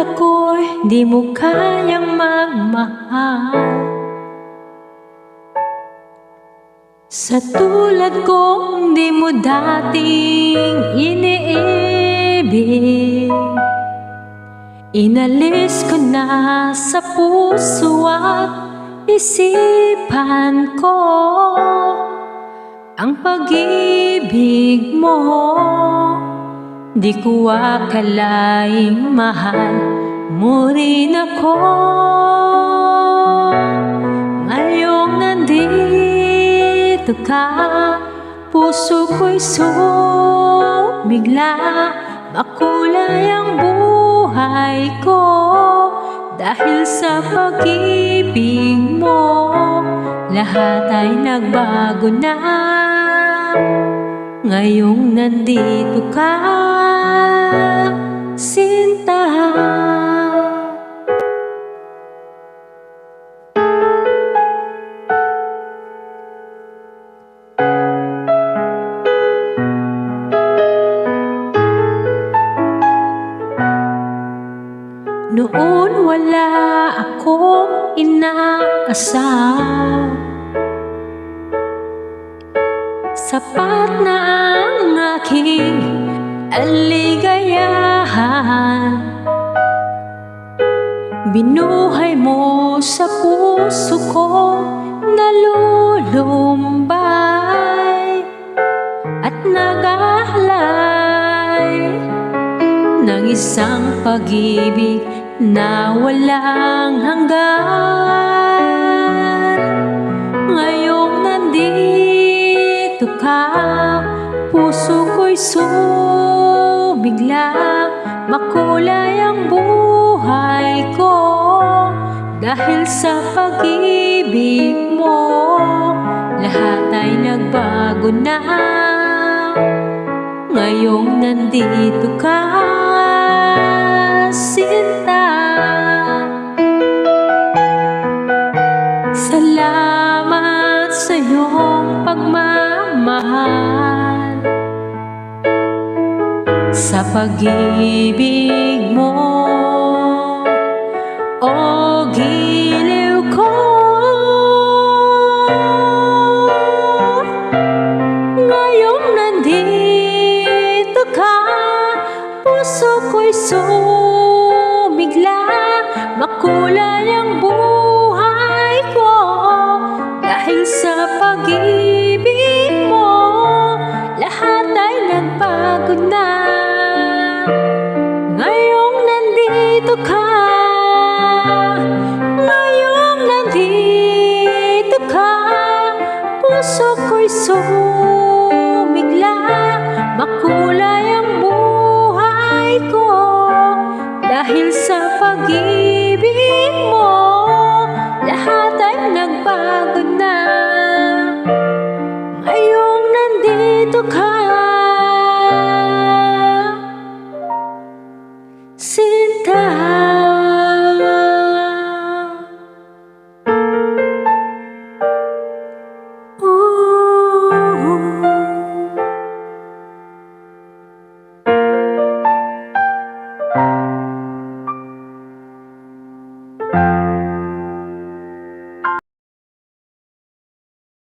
ako'y di mo kayang magmahal. Sa tulad kong di mo dating iniibig, inalis ko na sa puso at isipan ko ang pag-ibig mo. Di ko akalaing mahal mo rin ako. Ngayong nandito ka, puso ko'y sumigla. Makulay ang buhay ko dahil sa pag-ibig mo. Lahat ay nagbago na ngayong nandito ka, sinta. Noon wala akong inaasam, sapat na ang aking aligayahan. Binuhay mo sa puso ko nalulumbay at nag-aalay ng isang pag-ibig na walang hanggan. Ngayong nandito ka, puso ko'y sumigla. Makulay ang buhay ko dahil sa pag-ibig mo. Lahat ay nagbago na ngayong nandito ka, sinta. Salamat sa iyong pagmamahal, sa pag-ibig mo, o giliw ko. Ngayong nandito ka, puso ko'y sumigla. Makulay ang buhay ko dahil sa pag-ibig mo. Lahat ay nagbago na ngayong nandito ka. Ngayong nandito ka, puso ko'y sumigla. Makulay ang buhay ko dahil sa pag-ibig